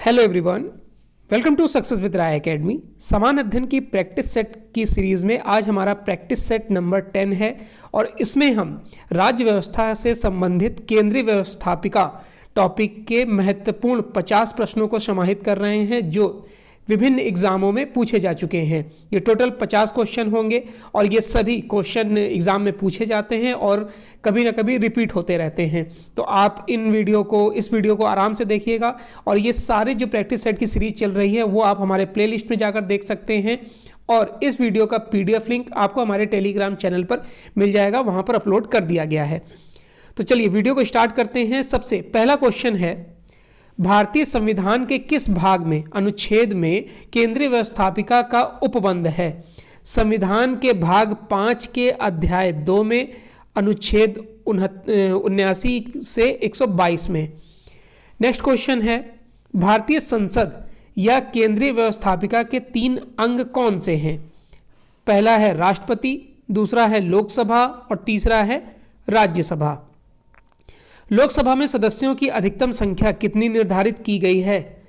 Hello everyone, welcome to success with Rai academy. समान अध्ययन की प्रैक्टिस सेट की सीरीज में आज हमारा प्रैक्टिस सेट नंबर 10 है और इसमें हम राज्य व्यवस्था से संबंधित केंद्रीय व्यवस्थापिका टॉपिक के महत्वपूर्ण 50 प्रश्नों को समाहित कर रहे हैं जो विभिन्न एग्जामों में पूछे जा चुके हैं। ये टोटल 50 क्वेश्चन होंगे और ये सभी क्वेश्चन एग्जाम में पूछे जाते हैं और कभी ना कभी रिपीट होते रहते हैं। तो आप इस वीडियो को आराम से देखिएगा और ये सारे जो प्रैक्टिस सेट की सीरीज चल रही है वो आप हमारे प्लेलिस्ट में जाकर देख सकते हैं और इस वीडियो का PDF लिंक आपको हमारे टेलीग्राम चैनल पर मिल जाएगा, वहाँ पर अपलोड कर दिया गया है। तो चलिए वीडियो को स्टार्ट करते हैं। सबसे पहला क्वेश्चन है, भारतीय संविधान के किस भाग में अनुच्छेद में केंद्रीय व्यवस्थापिका का उपबंध है? संविधान के भाग 5 के अध्याय 2 में, अनुच्छेद 79 से 122 में। नेक्स्ट क्वेश्चन है, भारतीय संसद या केंद्रीय व्यवस्थापिका के 3 अंग कौन से हैं? पहला है राष्ट्रपति, दूसरा है लोकसभा और तीसरा है राज्यसभा। लोकसभा में सदस्यों की अधिकतम संख्या कितनी निर्धारित की गई है?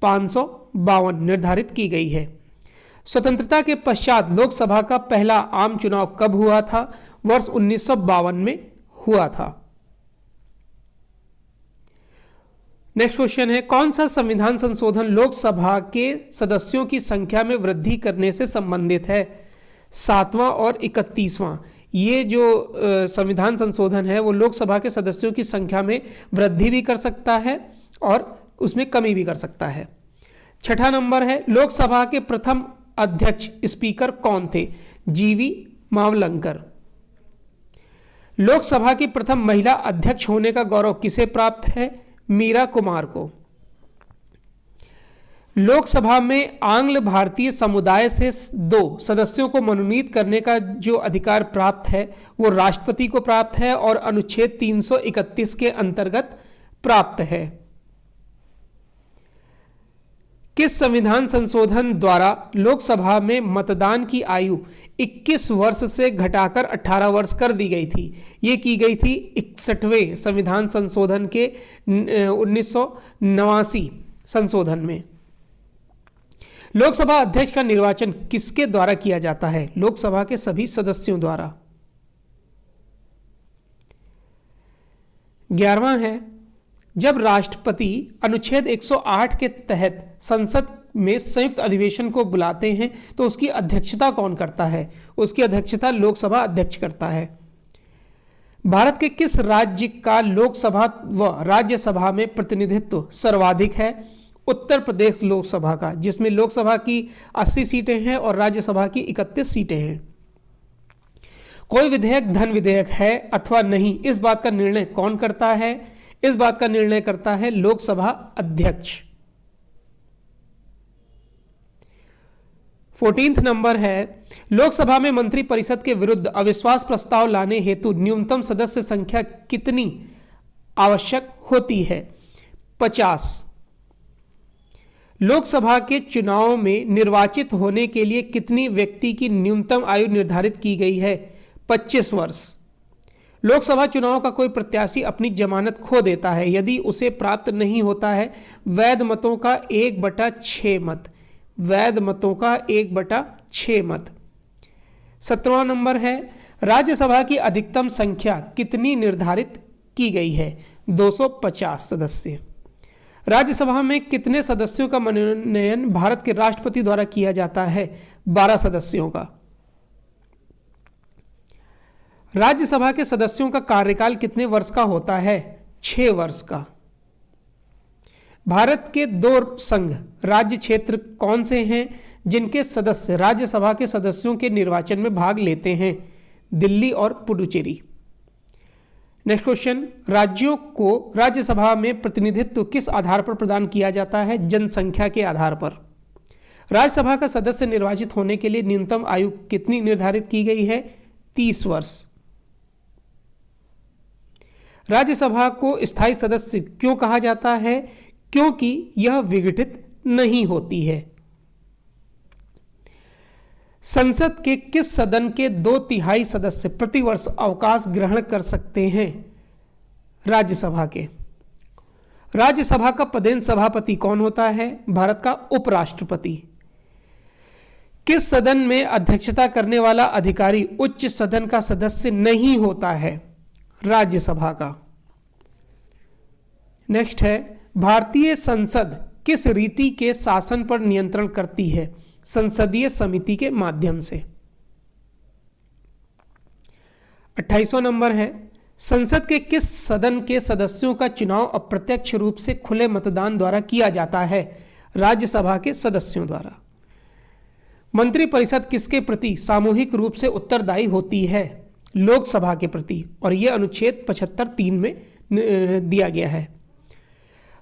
552 निर्धारित की गई है। स्वतंत्रता के पश्चात लोकसभा का पहला आम चुनाव कब हुआ था? वर्ष 1952 में हुआ था। नेक्स्ट क्वेश्चन है, कौन सा संविधान संशोधन लोकसभा के सदस्यों की संख्या में वृद्धि करने से संबंधित है? 7वां और 31वां। ये जो संविधान संशोधन है वो लोकसभा के सदस्यों की संख्या में वृद्धि भी कर सकता है और उसमें कमी भी कर सकता है। छठा नंबर है, लोकसभा के प्रथम अध्यक्ष स्पीकर कौन थे? GV मावलंकर। लोकसभा की प्रथम महिला अध्यक्ष होने का गौरव किसे प्राप्त है? मीरा कुमार को। लोकसभा में आंग्ल भारतीय समुदाय से 2 सदस्यों को मनोनीत करने का जो अधिकार प्राप्त है वो राष्ट्रपति को प्राप्त है और अनुच्छेद 331 के अंतर्गत प्राप्त है। किस संविधान संशोधन द्वारा लोकसभा में मतदान की आयु 21 वर्ष से घटाकर 18 वर्ष कर दी गई थी? ये की गई थी 61वें संविधान संशोधन के 1989 संशोधन में। लोकसभा अध्यक्ष का निर्वाचन किसके द्वारा किया जाता है? लोकसभा के सभी सदस्यों द्वारा। 11वां है, जब राष्ट्रपति अनुच्छेद 108 के तहत संसद में संयुक्त अधिवेशन को बुलाते हैं तो उसकी अध्यक्षता कौन करता है? उसकी अध्यक्षता लोकसभा अध्यक्ष करता है। भारत के किस राज्य का लोकसभा व राज्यसभा में प्रतिनिधित्व सर्वाधिक है? उत्तर प्रदेश लोकसभा का, जिसमें लोकसभा की 80 सीटें हैं और राज्यसभा की 31 सीटें हैं। कोई विधेयक धन विधेयक है अथवा नहीं, इस बात का निर्णय कौन करता है? इस बात का निर्णय करता है लोकसभा अध्यक्ष। 14वां नंबर है, लोकसभा में मंत्रिपरिषद के विरुद्ध अविश्वास प्रस्ताव लाने हेतु न्यूनतम सदस्य संख्या कितनी आवश्यक होती है? 50। लोकसभा के चुनाव में निर्वाचित होने के लिए कितनी व्यक्ति की न्यूनतम आयु निर्धारित की गई है? 25 वर्ष। लोकसभा चुनाव का कोई प्रत्याशी अपनी जमानत खो देता है यदि उसे प्राप्त नहीं होता है वैध मतों का 1/6 मत। वैध मतों का 1/6 मत। 17वां नंबर है, राज्यसभा की अधिकतम संख्या कितनी निर्धारित की गई है? 250 सदस्य। राज्यसभा में कितने सदस्यों का मनोनयन भारत के राष्ट्रपति द्वारा किया जाता है? 12 सदस्यों का। राज्यसभा के सदस्यों का कार्यकाल कितने वर्ष का होता है? 6 वर्ष का। भारत के 2 संघ राज्य क्षेत्र कौन से हैं जिनके सदस्य राज्यसभा के सदस्यों के निर्वाचन में भाग लेते हैं? दिल्ली और पुडुचेरी। नेक्स्ट क्वेश्चन, राज्यों को राज्यसभा में प्रतिनिधित्व किस आधार पर प्रदान किया जाता है? जनसंख्या के आधार पर। राज्यसभा का सदस्य निर्वाचित होने के लिए न्यूनतम आयु कितनी निर्धारित की गई है? 30 वर्ष। राज्यसभा को स्थायी सदस्य क्यों कहा जाता है? क्योंकि यह विघटित नहीं होती है। संसद के किस सदन के 2/3 सदस्य प्रतिवर्ष अवकाश ग्रहण कर सकते हैं? राज्यसभा के। राज्यसभा का पदेन सभापति कौन होता है? भारत का उपराष्ट्रपति। किस सदन में अध्यक्षता करने वाला अधिकारी उच्च सदन का सदस्य नहीं होता है? राज्यसभा का। नेक्स्ट है, भारतीय संसद किस रीति के शासन पर नियंत्रण करती है? संसदीय समिति के माध्यम से। 28वां नंबर है, संसद के किस सदन के सदस्यों का चुनाव अप्रत्यक्ष रूप से खुले मतदान द्वारा किया जाता है? राज्यसभा के सदस्यों द्वारा। मंत्रिपरिषद किसके प्रति सामूहिक रूप से उत्तरदायी होती है? लोकसभा के प्रति, और यह अनुच्छेद 75(3) में दिया गया है।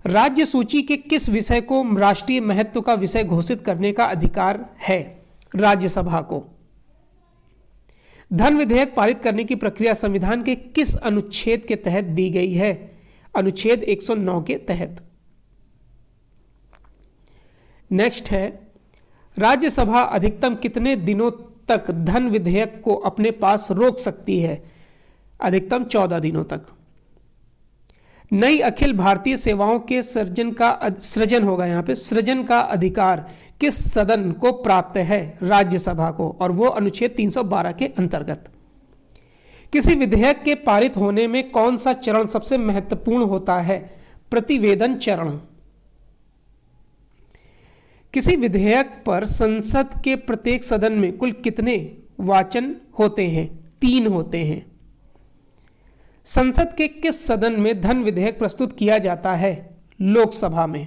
राज्य सूची के किस विषय को राष्ट्रीय महत्व का विषय घोषित करने का अधिकार है? राज्यसभा को। धन विधेयक पारित करने की प्रक्रिया संविधान के किस अनुच्छेद के तहत दी गई है? अनुच्छेद 109 के तहत। नेक्स्ट है, राज्यसभा अधिकतम कितने दिनों तक धन विधेयक को अपने पास रोक सकती है? अधिकतम 14 दिनों तक। नई अखिल भारतीय सेवाओं के सृजन का अधिकार किस सदन को प्राप्त है? राज्यसभा को, और वो अनुच्छेद 312 के अंतर्गत। किसी विधेयक के पारित होने में कौन सा चरण सबसे महत्वपूर्ण होता है? प्रतिवेदन चरण। किसी विधेयक पर संसद के प्रत्येक सदन में कुल कितने वाचन होते हैं? 3 होते हैं। संसद के किस सदन में धन विधेयक प्रस्तुत किया जाता है? लोकसभा में।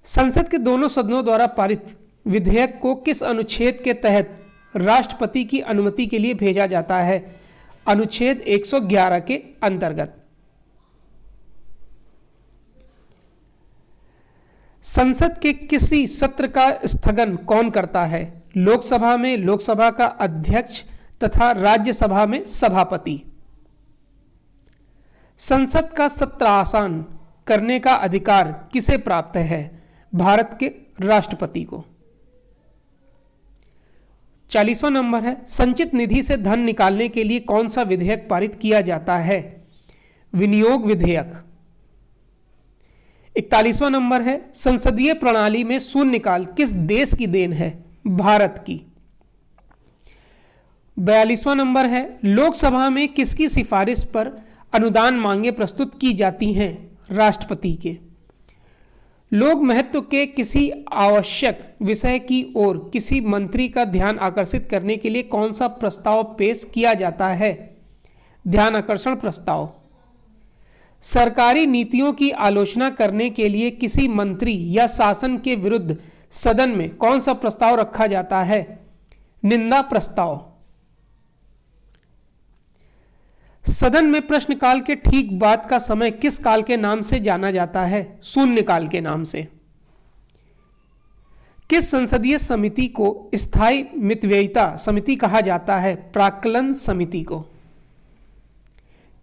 संसद के दोनों सदनों द्वारा पारित विधेयक को किस अनुच्छेद के तहत राष्ट्रपति की अनुमति के लिए भेजा जाता है? अनुच्छेद 111 के अंतर्गत। संसद के किसी सत्र का स्थगन कौन करता है? लोकसभा में लोकसभा का अध्यक्ष तथा राज्यसभा में सभापति। संसद का सत्रासन करने का अधिकार किसे प्राप्त है? भारत के राष्ट्रपति को। 40वां नंबर है, संचित निधि से धन निकालने के लिए कौन सा विधेयक पारित किया जाता है? विनियोग विधेयक। 41वां नंबर है, संसदीय प्रणाली में शून्यकाल किस देश की देन है? भारत की। 42वां नंबर है, लोकसभा में किसकी सिफारिश पर अनुदान मांगे प्रस्तुत की जाती हैं? राष्ट्रपति के। लोक महत्व के किसी आवश्यक विषय की ओर किसी मंत्री का ध्यान आकर्षित करने के लिए कौन सा प्रस्ताव पेश किया जाता है? ध्यान आकर्षण प्रस्ताव। सरकारी नीतियों की आलोचना करने के लिए किसी मंत्री या शासन के विरुद्ध सदन में कौन सा प्रस्ताव रखा जाता है? निंदा प्रस्ताव। सदन में प्रश्नकाल के ठीक बाद का समय किस काल के नाम से जाना जाता है? शून्यकाल के नाम से। किस संसदीय समिति को स्थायी मितव्ययिता समिति कहा जाता है? प्राक्कलन समिति को।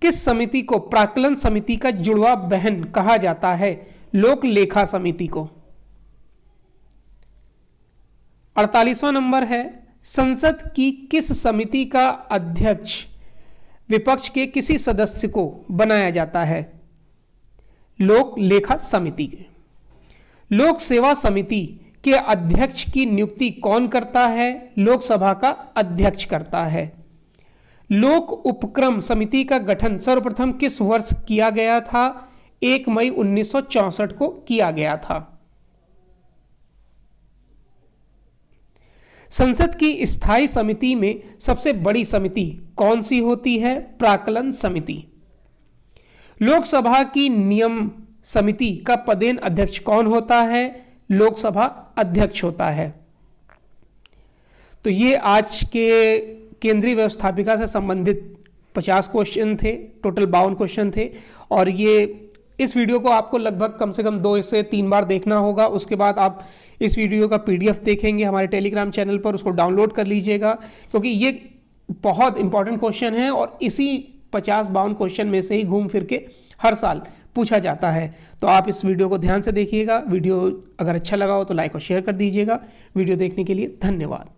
किस समिति को प्राक्कलन समिति का जुड़वा बहन कहा जाता है? लोक लेखा समिति को। 48वां नंबर है, संसद की किस समिति का अध्यक्ष विपक्ष के किसी सदस्य को बनाया जाता है? लोक लेखा समिति के। लोक सेवा समिति के अध्यक्ष की नियुक्ति कौन करता है? लोकसभा का अध्यक्ष करता है। लोक उपक्रम समिति का गठन सर्वप्रथम किस वर्ष किया गया था? 1 मई 1964 को किया गया था। संसद की स्थायी समिति में सबसे बड़ी समिति कौन सी होती है? प्राक्कलन समिति। लोकसभा की नियम समिति का पदेन अध्यक्ष कौन होता है? लोकसभा अध्यक्ष होता है। तो ये आज के केंद्रीय व्यवस्थापिका से संबंधित 50 क्वेश्चन थे, टोटल 52 क्वेश्चन थे। और ये इस वीडियो को आपको लगभग कम से कम 2 से 3 बार देखना होगा। उसके बाद आप इस वीडियो का PDF देखेंगे हमारे टेलीग्राम चैनल पर, उसको डाउनलोड कर लीजिएगा, क्योंकि ये बहुत इंपॉर्टेंट क्वेश्चन है और इसी 50-52 क्वेश्चन में से ही घूम फिर के हर साल पूछा जाता है। तो आप इस वीडियो को ध्यान से देखिएगा। वीडियो अगर अच्छा लगा हो तो लाइक और शेयर कर दीजिएगा। वीडियो देखने के लिए धन्यवाद।